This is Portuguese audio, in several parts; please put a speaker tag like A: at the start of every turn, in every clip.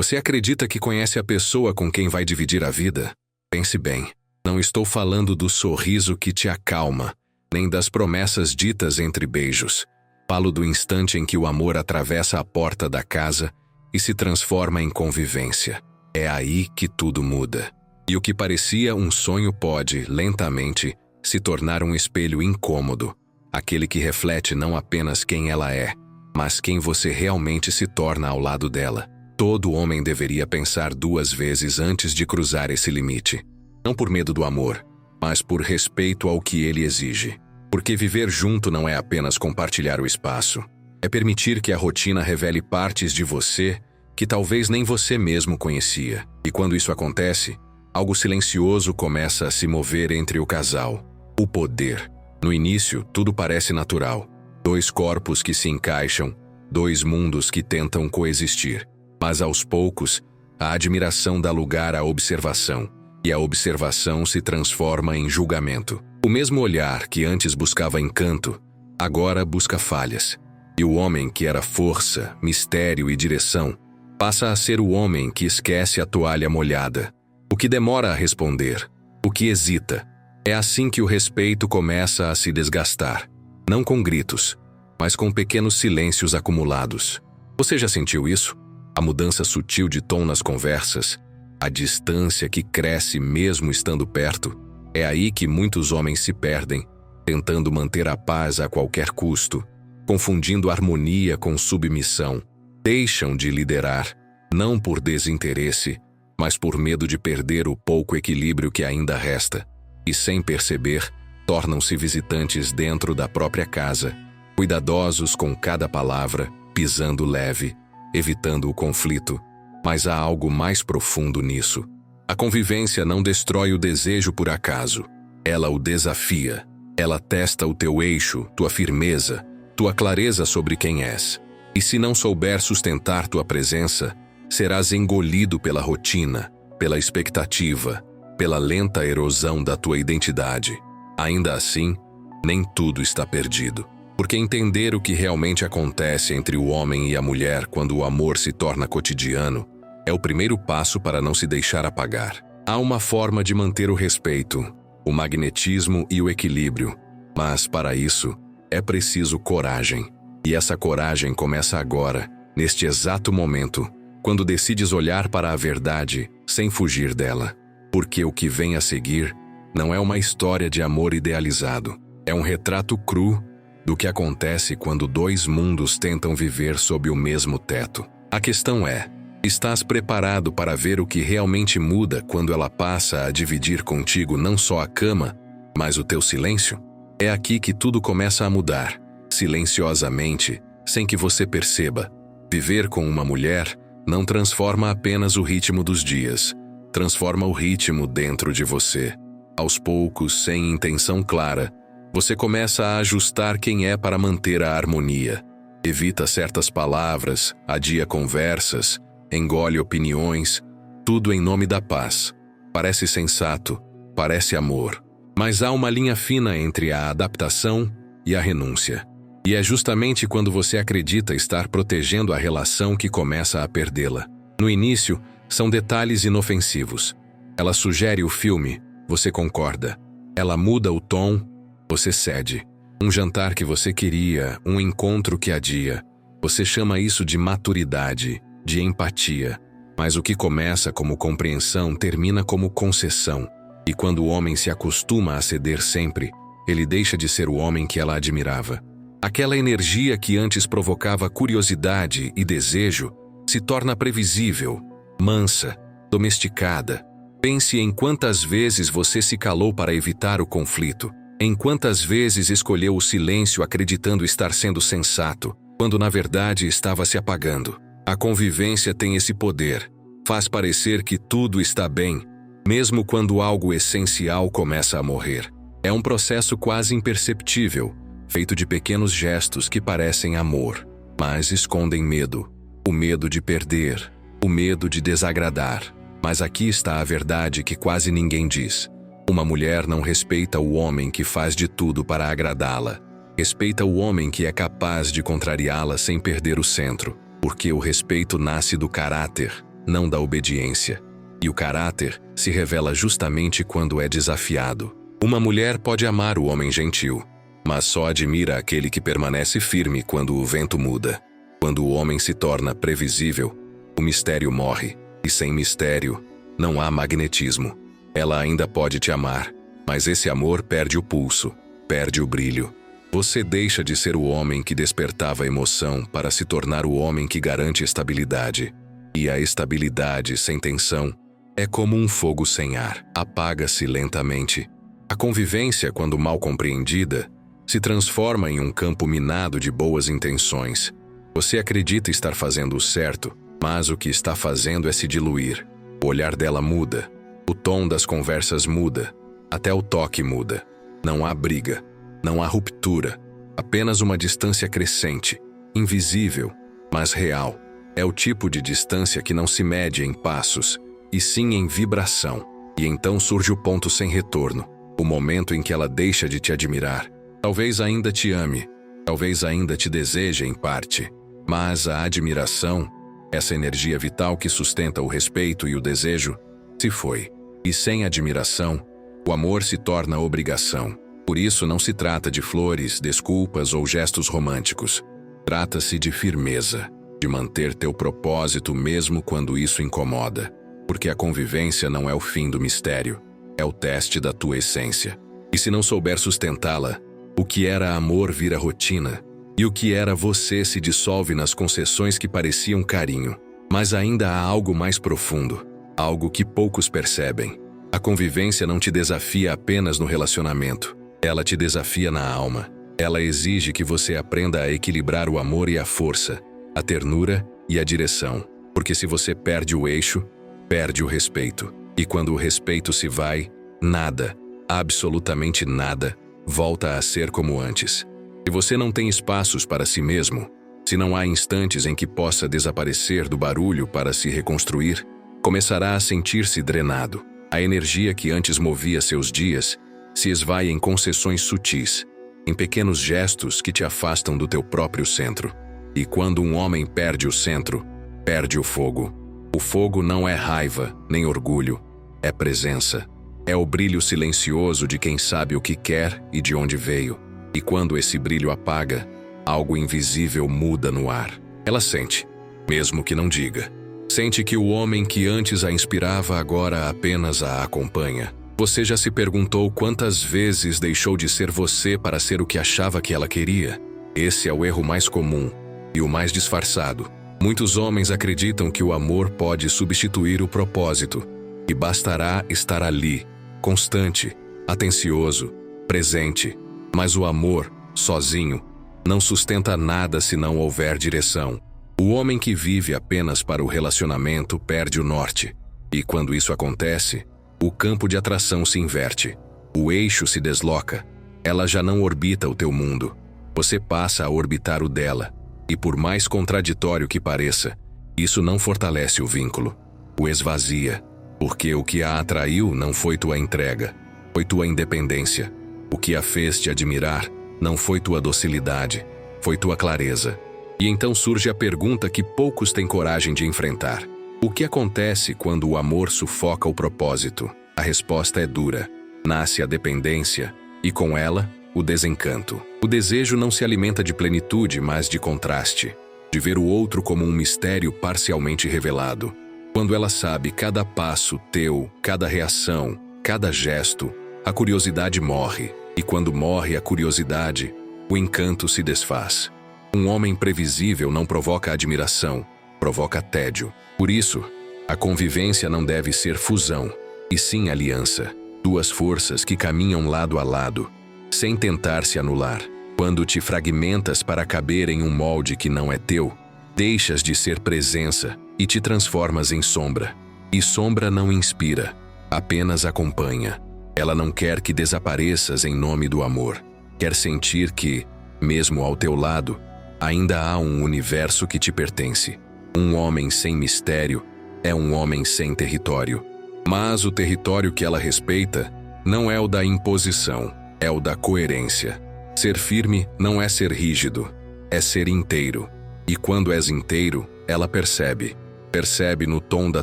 A: Você acredita que conhece a pessoa com quem vai dividir a vida? Pense bem, não estou falando do sorriso que te acalma, nem das promessas ditas entre beijos. Falo do instante em que o amor atravessa a porta da casa e se transforma em convivência. É aí que tudo muda. E o que parecia um sonho pode, lentamente, se tornar um espelho incômodo, aquele que reflete não apenas quem ela é, mas quem você realmente se torna ao lado dela. Todo homem deveria pensar 2 vezes antes de cruzar esse limite. Não por medo do amor, mas por respeito ao que ele exige. Porque viver junto não é apenas compartilhar o espaço. É permitir que a rotina revele partes de você que talvez nem você mesmo conhecia. E quando isso acontece, algo silencioso começa a se mover entre o casal. O poder. No início, tudo parece natural. 2 corpos que se encaixam, 2 mundos que tentam coexistir. Mas aos poucos, a admiração dá lugar à observação, e a observação se transforma em julgamento. O mesmo olhar que antes buscava encanto, agora busca falhas. E o homem que era força, mistério e direção, passa a ser o homem que esquece a toalha molhada. O que demora a responder, o que hesita. É assim que o respeito começa a se desgastar. Não com gritos, mas com pequenos silêncios acumulados. Você já sentiu isso? A mudança sutil de tom nas conversas, a distância que cresce mesmo estando perto. É aí que muitos homens se perdem, tentando manter a paz a qualquer custo, confundindo harmonia com submissão. Deixam de liderar, não por desinteresse, mas por medo de perder o pouco equilíbrio que ainda resta. E sem perceber, tornam-se visitantes dentro da própria casa, cuidadosos com cada palavra, pisando leve, evitando o conflito. Mas há algo mais profundo nisso. A convivência não destrói o desejo por acaso. Ela o desafia. Ela testa o teu eixo, tua firmeza, tua clareza sobre quem és. E se não souber sustentar tua presença, serás engolido pela rotina, pela expectativa, pela lenta erosão da tua identidade. Ainda assim, nem tudo está perdido. Porque entender o que realmente acontece entre o homem e a mulher quando o amor se torna cotidiano é o primeiro passo para não se deixar apagar. Há uma forma de manter o respeito, o magnetismo e o equilíbrio, mas para isso é preciso coragem. E essa coragem começa agora, neste exato momento, quando decides olhar para a verdade sem fugir dela. Porque o que vem a seguir não é uma história de amor idealizado, é um retrato cru do que acontece quando 2 mundos tentam viver sob o mesmo teto. A questão é: estás preparado para ver o que realmente muda quando ela passa a dividir contigo não só a cama, mas o teu silêncio? É aqui que tudo começa a mudar, silenciosamente, sem que você perceba. Viver com uma mulher não transforma apenas o ritmo dos dias, transforma o ritmo dentro de você. Aos poucos, sem intenção clara, você começa a ajustar quem é para manter a harmonia. Evita certas palavras, adia conversas, engole opiniões, tudo em nome da paz. Parece sensato, parece amor, mas há uma linha fina entre a adaptação e a renúncia. E é justamente quando você acredita estar protegendo a relação que começa a perdê-la. No início, são detalhes inofensivos. Ela sugere o filme, você concorda. Ela muda o tom, você cede. Um jantar que você queria, um encontro que adia. Você chama isso de maturidade, de empatia. Mas o que começa como compreensão termina como concessão. E quando o homem se acostuma a ceder sempre, ele deixa de ser o homem que ela admirava. Aquela energia que antes provocava curiosidade e desejo se torna previsível, mansa, domesticada. Pense em quantas vezes você se calou para evitar o conflito, em quantas vezes escolheu o silêncio acreditando estar sendo sensato, quando na verdade estava se apagando. A convivência tem esse poder, faz parecer que tudo está bem, mesmo quando algo essencial começa a morrer. É um processo quase imperceptível, feito de pequenos gestos que parecem amor, mas escondem medo. O medo de perder, o medo de desagradar. Mas aqui está a verdade que quase ninguém diz. Uma mulher não respeita o homem que faz de tudo para agradá-la. Respeita o homem que é capaz de contrariá-la sem perder o centro. Porque o respeito nasce do caráter, não da obediência. E o caráter se revela justamente quando é desafiado. Uma mulher pode amar o homem gentil, mas só admira aquele que permanece firme quando o vento muda. Quando o homem se torna previsível, o mistério morre, e sem mistério, não há magnetismo. Ela ainda pode te amar, mas esse amor perde o pulso, perde o brilho. Você deixa de ser o homem que despertava emoção para se tornar o homem que garante estabilidade. E a estabilidade sem tensão é como um fogo sem ar, apaga-se lentamente. A convivência, quando mal compreendida, se transforma em um campo minado de boas intenções. Você acredita estar fazendo o certo, mas o que está fazendo é se diluir. O olhar dela muda, o tom das conversas muda, até o toque muda. Não há briga, não há ruptura, apenas uma distância crescente, invisível, mas real. É o tipo de distância que não se mede em passos, e sim em vibração. E então surge o ponto sem retorno, o momento em que ela deixa de te admirar. Talvez ainda te ame, talvez ainda te deseje em parte, mas a admiração, essa energia vital que sustenta o respeito e o desejo, se foi. E sem admiração, o amor se torna obrigação. Por isso não se trata de flores, desculpas ou gestos românticos. Trata-se de firmeza, de manter teu propósito mesmo quando isso incomoda. Porque a convivência não é o fim do mistério, é o teste da tua essência. E se não souber sustentá-la, o que era amor vira rotina, e o que era você se dissolve nas concessões que pareciam carinho. Mas ainda há algo mais profundo, algo que poucos percebem. A convivência não te desafia apenas no relacionamento, ela te desafia na alma. Ela exige que você aprenda a equilibrar o amor e a força, a ternura e a direção. Porque se você perde o eixo, perde o respeito. E quando o respeito se vai, nada, absolutamente nada, volta a ser como antes. Se você não tem espaços para si mesmo, se não há instantes em que possa desaparecer do barulho para se reconstruir, começará a sentir-se drenado. A energia que antes movia seus dias se esvai em concessões sutis, em pequenos gestos que te afastam do teu próprio centro. E quando um homem perde o centro, perde o fogo. O fogo não é raiva, nem orgulho, é presença. É o brilho silencioso de quem sabe o que quer e de onde veio. E quando esse brilho apaga, algo invisível muda no ar. Ela sente, mesmo que não diga. Sente que o homem que antes a inspirava agora apenas a acompanha. Você já se perguntou quantas vezes deixou de ser você para ser o que achava que ela queria? Esse é o erro mais comum e o mais disfarçado. Muitos homens acreditam que o amor pode substituir o propósito, e bastará estar ali, constante, atencioso, presente. Mas o amor, sozinho, não sustenta nada se não houver direção. O homem que vive apenas para o relacionamento perde o norte. E quando isso acontece, o campo de atração se inverte. O eixo se desloca. Ela já não orbita o teu mundo. Você passa a orbitar o dela. E por mais contraditório que pareça, isso não fortalece o vínculo. O esvazia. Porque o que a atraiu não foi tua entrega, foi tua independência. O que a fez te admirar não foi tua docilidade, foi tua clareza. E então surge a pergunta que poucos têm coragem de enfrentar. O que acontece quando o amor sufoca o propósito? A resposta é dura. Nasce a dependência, e com ela, o desencanto. O desejo não se alimenta de plenitude, mas de contraste, de ver o outro como um mistério parcialmente revelado. Quando ela sabe cada passo teu, cada reação, cada gesto, a curiosidade morre. E quando morre a curiosidade, o encanto se desfaz. Um homem previsível não provoca admiração, provoca tédio. Por isso, a convivência não deve ser fusão, e sim aliança. Duas forças que caminham lado a lado, sem tentar se anular. Quando te fragmentas para caber em um molde que não é teu, deixas de ser presença e te transformas em sombra. E sombra não inspira, apenas acompanha. Ela não quer que desapareças em nome do amor. Quer sentir que, mesmo ao teu lado, ainda há um universo que te pertence. Um homem sem mistério é um homem sem território. Mas o território que ela respeita não é o da imposição, é o da coerência. Ser firme não é ser rígido, é ser inteiro. E quando és inteiro, ela percebe. Percebe no tom da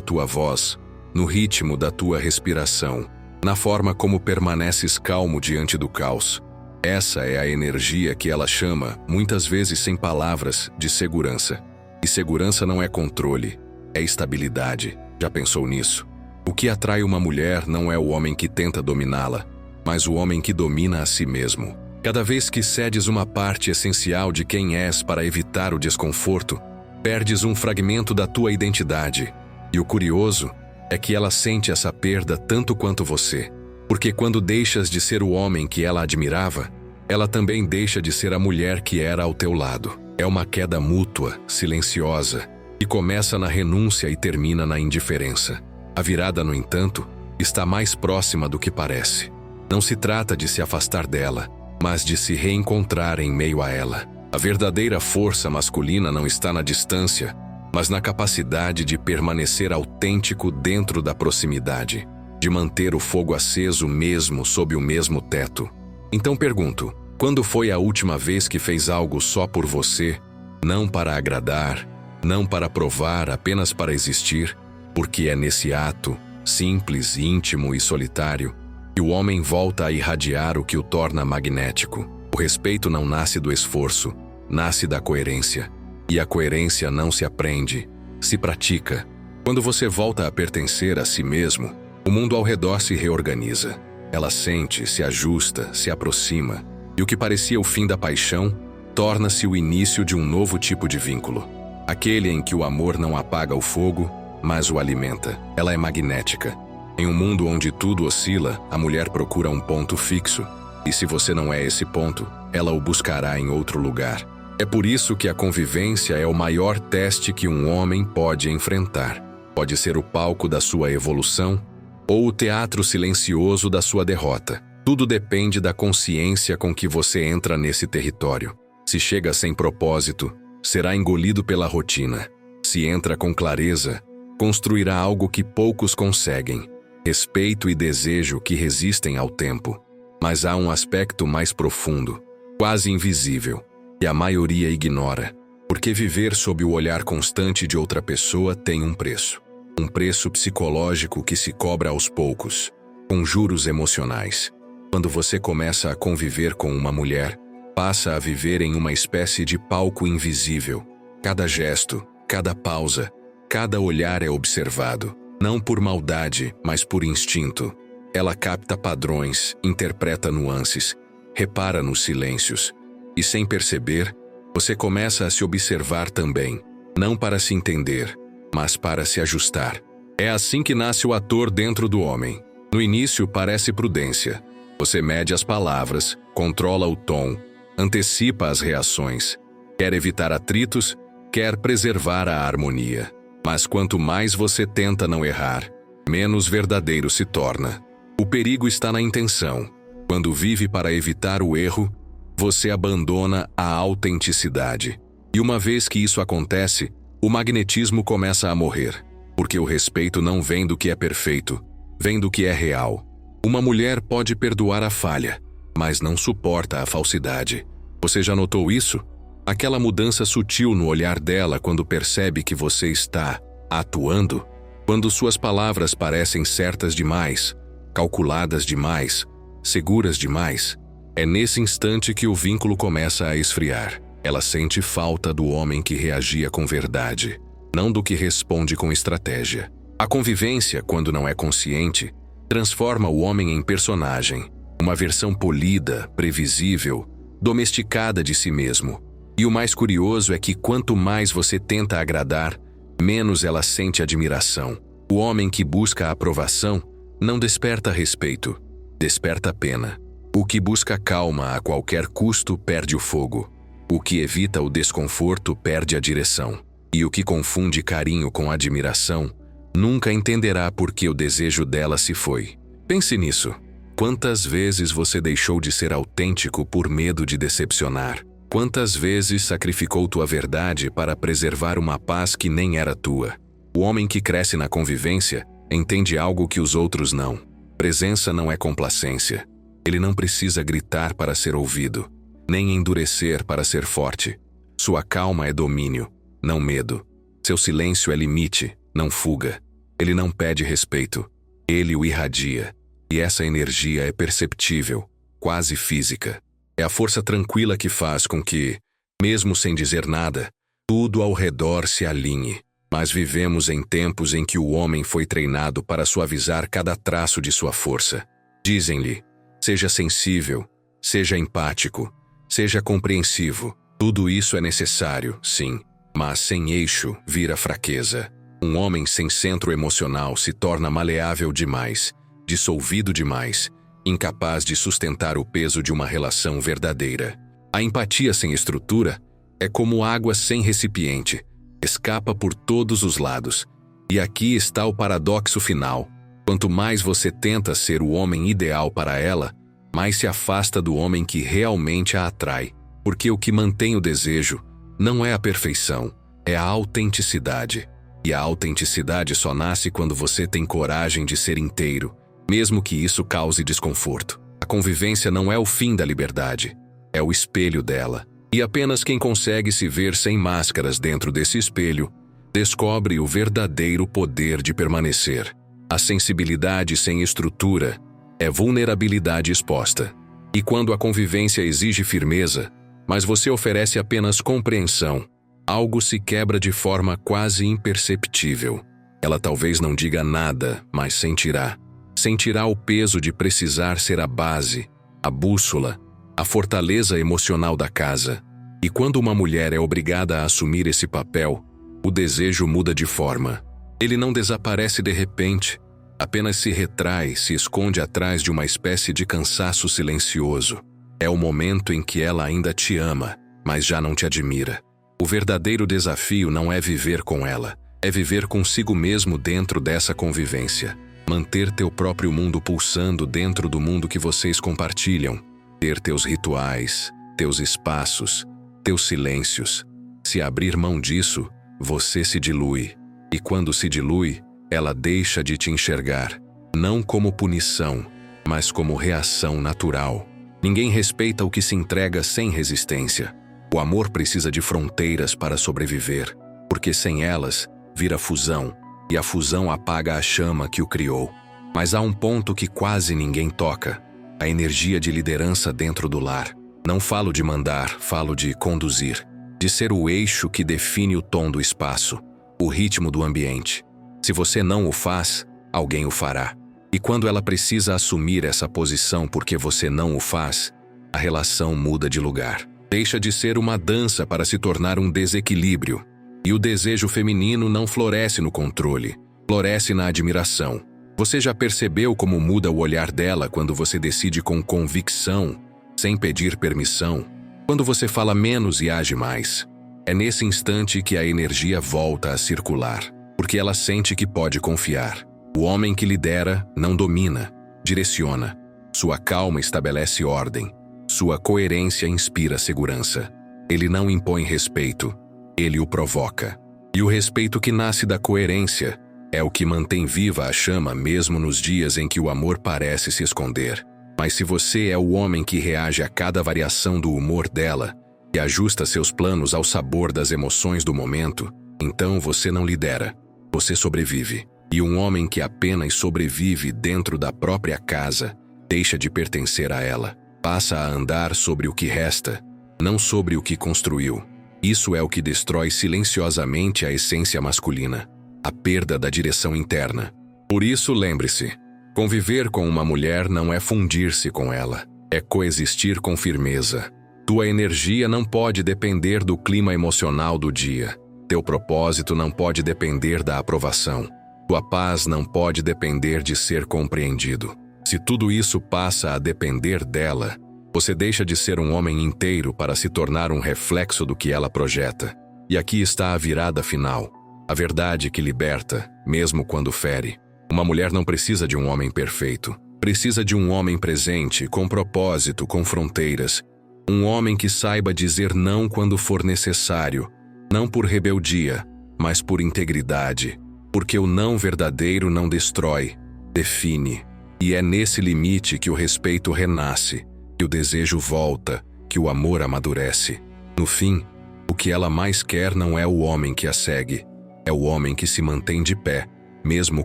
A: tua voz, no ritmo da tua respiração, na forma como permaneces calmo diante do caos. Essa é a energia que ela chama, muitas vezes sem palavras, de segurança. E segurança não é controle, é estabilidade. Já pensou nisso? O que atrai uma mulher não é o homem que tenta dominá-la, mas o homem que domina a si mesmo. Cada vez que cedes uma parte essencial de quem és para evitar o desconforto, perdes um fragmento da tua identidade. E o curioso é que ela sente essa perda tanto quanto você. Porque quando deixas de ser o homem que ela admirava, ela também deixa de ser a mulher que era ao teu lado. É uma queda mútua, silenciosa, que começa na renúncia e termina na indiferença. A virada, no entanto, está mais próxima do que parece. Não se trata de se afastar dela, mas de se reencontrar em meio a ela. A verdadeira força masculina não está na distância, mas na capacidade de permanecer autêntico dentro da proximidade, de manter o fogo aceso mesmo sob o mesmo teto. Então pergunto, quando foi a última vez que fez algo só por você, não para agradar, não para provar, apenas para existir? Porque é nesse ato, simples, íntimo e solitário, que o homem volta a irradiar o que o torna magnético. O respeito não nasce do esforço, nasce da coerência. E a coerência não se aprende, se pratica. Quando você volta a pertencer a si mesmo, o mundo ao redor se reorganiza. Ela sente, se ajusta, se aproxima. E o que parecia o fim da paixão, torna-se o início de um novo tipo de vínculo. Aquele em que o amor não apaga o fogo, mas o alimenta. Ela é magnética. Em um mundo onde tudo oscila, a mulher procura um ponto fixo. E se você não é esse ponto, ela o buscará em outro lugar. É por isso que a convivência é o maior teste que um homem pode enfrentar. Pode ser o palco da sua evolução ou o teatro silencioso da sua derrota. Tudo depende da consciência com que você entra nesse território. Se chega sem propósito, será engolido pela rotina. Se entra com clareza, construirá algo que poucos conseguem. Respeito e desejo que resistem ao tempo. Mas há um aspecto mais profundo, quase invisível, que a maioria ignora, porque viver sob o olhar constante de outra pessoa tem um preço. Um preço psicológico que se cobra aos poucos, com juros emocionais. Quando você começa a conviver com uma mulher, passa a viver em uma espécie de palco invisível. Cada gesto, cada pausa, cada olhar é observado, não por maldade, mas por instinto. Ela capta padrões, interpreta nuances, repara nos silêncios. E sem perceber, você começa a se observar também, não para se entender, mas para se ajustar. É assim que nasce o ator dentro do homem. No início parece prudência. Você mede as palavras, controla o tom, antecipa as reações. Quer evitar atritos, quer preservar a harmonia. Mas quanto mais você tenta não errar, menos verdadeiro se torna. O perigo está na intenção. Quando vive para evitar o erro, você abandona a autenticidade. E uma vez que isso acontece, o magnetismo começa a morrer. Porque o respeito não vem do que é perfeito, vem do que é real. Uma mulher pode perdoar a falha, mas não suporta a falsidade. Você já notou isso? Aquela mudança sutil no olhar dela quando percebe que você está atuando? Quando suas palavras parecem certas demais, calculadas demais, seguras demais, é nesse instante que o vínculo começa a esfriar. Ela sente falta do homem que reagia com verdade, não do que responde com estratégia. A convivência, quando não é consciente, transforma o homem em personagem, uma versão polida, previsível, domesticada de si mesmo. E o mais curioso é que quanto mais você tenta agradar, menos ela sente admiração. O homem que busca a aprovação não desperta respeito, desperta pena. O que busca calma a qualquer custo perde o fogo. O que evita o desconforto perde a direção. E o que confunde carinho com admiração nunca entenderá por que o desejo dela se foi. Pense nisso. Quantas vezes você deixou de ser autêntico por medo de decepcionar? Quantas vezes sacrificou tua verdade para preservar uma paz que nem era tua? O homem que cresce na convivência entende algo que os outros não. Presença não é complacência. Ele não precisa gritar para ser ouvido, nem endurecer para ser forte. Sua calma é domínio, não medo. Seu silêncio é limite, não fuga. Ele não pede respeito. Ele o irradia. E essa energia é perceptível, quase física. É a força tranquila que faz com que, mesmo sem dizer nada, tudo ao redor se alinhe. Mas vivemos em tempos em que o homem foi treinado para suavizar cada traço de sua força. Dizem-lhe, seja sensível, seja empático, seja compreensivo. Tudo isso é necessário, sim, mas sem eixo vira fraqueza. Um homem sem centro emocional se torna maleável demais, dissolvido demais, incapaz de sustentar o peso de uma relação verdadeira. A empatia sem estrutura é como água sem recipiente, escapa por todos os lados. E aqui está o paradoxo final. Quanto mais você tenta ser o homem ideal para ela, mais se afasta do homem que realmente a atrai. Porque o que mantém o desejo não é a perfeição, é a autenticidade. E a autenticidade só nasce quando você tem coragem de ser inteiro, mesmo que isso cause desconforto. A convivência não é o fim da liberdade, é o espelho dela. E apenas quem consegue se ver sem máscaras dentro desse espelho, descobre o verdadeiro poder de permanecer. A sensibilidade sem estrutura é vulnerabilidade exposta. E quando a convivência exige firmeza, mas você oferece apenas compreensão, algo se quebra de forma quase imperceptível. Ela talvez não diga nada, mas sentirá. Sentirá o peso de precisar ser a base, a bússola, a fortaleza emocional da casa. E quando uma mulher é obrigada a assumir esse papel, o desejo muda de forma. Ele não desaparece de repente, apenas se retrai, se esconde atrás de uma espécie de cansaço silencioso. É o momento em que ela ainda te ama, mas já não te admira. O verdadeiro desafio não é viver com ela, é viver consigo mesmo dentro dessa convivência. Manter teu próprio mundo pulsando dentro do mundo que vocês compartilham. Ter teus rituais, teus espaços, teus silêncios. Se abrir mão disso, você se dilui. E quando se dilui, ela deixa de te enxergar, não como punição, mas como reação natural. Ninguém respeita o que se entrega sem resistência. O amor precisa de fronteiras para sobreviver, porque sem elas, vira fusão, e a fusão apaga a chama que o criou. Mas há um ponto que quase ninguém toca: a energia de liderança dentro do lar. Não falo de mandar, falo de conduzir, de ser o eixo que define o tom do espaço, o ritmo do ambiente. Se você não o faz, alguém o fará. E quando ela precisa assumir essa posição porque você não o faz, a relação muda de lugar. Deixa de ser uma dança para se tornar um desequilíbrio. E o desejo feminino não floresce no controle, floresce na admiração. Você já percebeu como muda o olhar dela quando você decide com convicção, sem pedir permissão? Quando você fala menos e age mais. É nesse instante que a energia volta a circular, porque ela sente que pode confiar. O homem que lidera não domina, direciona. Sua calma estabelece ordem. Sua coerência inspira segurança. Ele não impõe respeito, ele o provoca. E o respeito que nasce da coerência é o que mantém viva a chama mesmo nos dias em que o amor parece se esconder. Mas se você é o homem que reage a cada variação do humor dela e ajusta seus planos ao sabor das emoções do momento, então você não lidera, você sobrevive. E um homem que apenas sobrevive dentro da própria casa deixa de pertencer a ela. Passa a andar sobre o que resta, não sobre o que construiu. Isso é o que destrói silenciosamente a essência masculina, a perda da direção interna. Por isso, lembre-se, conviver com uma mulher não é fundir-se com ela, é coexistir com firmeza. Tua energia não pode depender do clima emocional do dia. Teu propósito não pode depender da aprovação. Tua paz não pode depender de ser compreendido. Se tudo isso passa a depender dela, você deixa de ser um homem inteiro para se tornar um reflexo do que ela projeta. E aqui está a virada final. A verdade que liberta, mesmo quando fere. Uma mulher não precisa de um homem perfeito. Precisa de um homem presente, com propósito, com fronteiras. Um homem que saiba dizer não quando for necessário. Não por rebeldia, mas por integridade. Porque o não verdadeiro não destrói, define. E é nesse limite que o respeito renasce, que o desejo volta, que o amor amadurece. No fim, o que ela mais quer não é o homem que a segue, É o homem que se mantém de pé, mesmo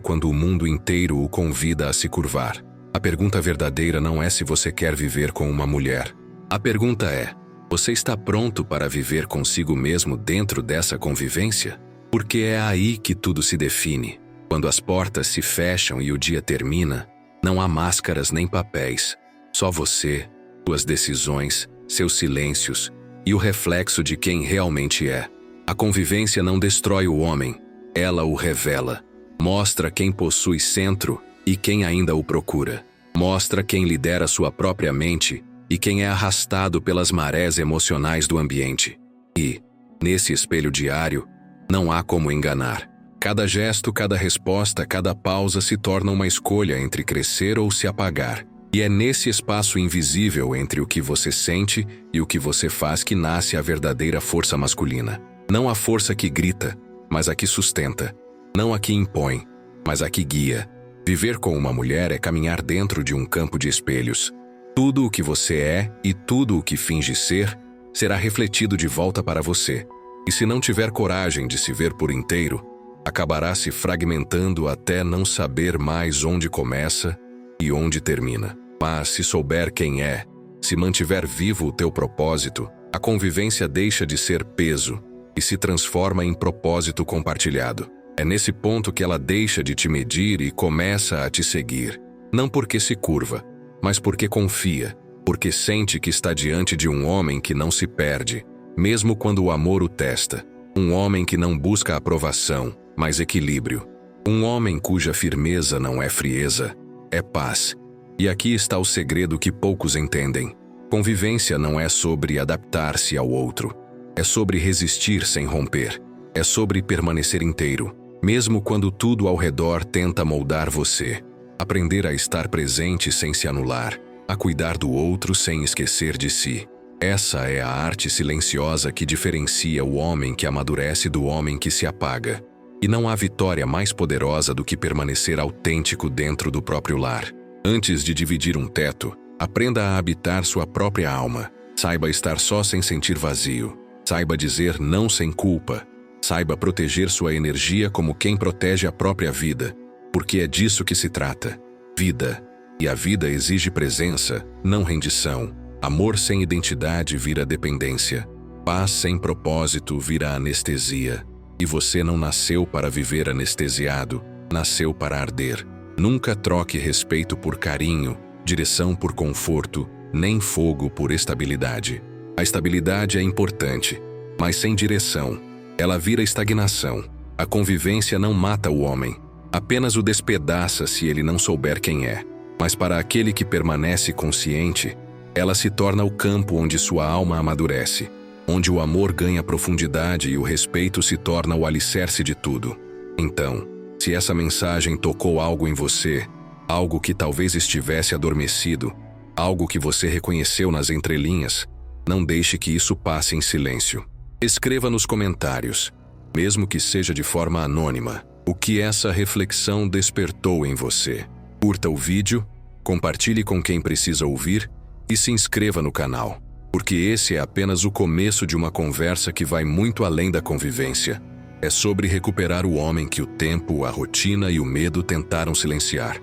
A: quando o mundo inteiro o convida a se curvar. A pergunta verdadeira não é se você quer viver com uma mulher. A pergunta é: você está pronto para viver consigo mesmo dentro dessa convivência? Porque é aí que tudo se define. Quando as portas se fecham e o dia termina, não há máscaras nem papéis. Só você, suas decisões, seus silêncios e o reflexo de quem realmente é. A convivência não destrói o homem, ela o revela. Mostra quem possui centro e quem ainda o procura. Mostra quem lidera sua própria mente e quem é arrastado pelas marés emocionais do ambiente. E, nesse espelho diário, não há como enganar. Cada gesto, cada resposta, cada pausa se torna uma escolha entre crescer ou se apagar. E é nesse espaço invisível entre o que você sente e o que você faz que nasce a verdadeira força masculina. Não a força que grita, mas a que sustenta. Não a que impõe, mas a que guia. Viver com uma mulher é caminhar dentro de um campo de espelhos. Tudo o que você é e tudo o que finge ser será refletido de volta para você. E se não tiver coragem de se ver por inteiro, acabará se fragmentando até não saber mais onde começa e onde termina. Mas se souber quem é, se mantiver vivo o teu propósito, a convivência deixa de ser peso e se transforma em propósito compartilhado. É nesse ponto que ela deixa de te medir e começa a te seguir. Não porque se curva, mas porque confia, porque sente que está diante de um homem que não se perde, mesmo quando o amor o testa. Um homem que não busca aprovação, mas equilíbrio. Um homem cuja firmeza não é frieza, é paz. E aqui está o segredo que poucos entendem. Convivência não é sobre adaptar-se ao outro. É sobre resistir sem romper. É sobre permanecer inteiro, mesmo quando tudo ao redor tenta moldar você. Aprender a estar presente sem se anular, a cuidar do outro sem esquecer de si. Essa é a arte silenciosa que diferencia o homem que amadurece do homem que se apaga. E não há vitória mais poderosa do que permanecer autêntico dentro do próprio lar. Antes de dividir um teto, aprenda a habitar sua própria alma. Saiba estar só sem sentir vazio. Saiba dizer não sem culpa. Saiba proteger sua energia como quem protege a própria vida. Porque é disso que se trata. Vida. E a vida exige presença, não rendição. Amor sem identidade vira dependência. Paz sem propósito vira anestesia. E você não nasceu para viver anestesiado, nasceu para arder. Nunca troque respeito por carinho, direção por conforto, nem fogo por estabilidade. A estabilidade é importante, mas sem direção, ela vira estagnação. A convivência não mata o homem, apenas o despedaça se ele não souber quem é. Mas para aquele que permanece consciente, ela se torna o campo onde sua alma amadurece, onde o amor ganha profundidade e o respeito se torna o alicerce de tudo. Então, se essa mensagem tocou algo em você, algo que talvez estivesse adormecido, algo que você reconheceu nas entrelinhas, não deixe que isso passe em silêncio. Escreva nos comentários, mesmo que seja de forma anônima, o que essa reflexão despertou em você. Curta o vídeo, compartilhe com quem precisa ouvir e se inscreva no canal, porque esse é apenas o começo de uma conversa que vai muito além da convivência. É sobre recuperar o homem que o tempo, a rotina e o medo tentaram silenciar.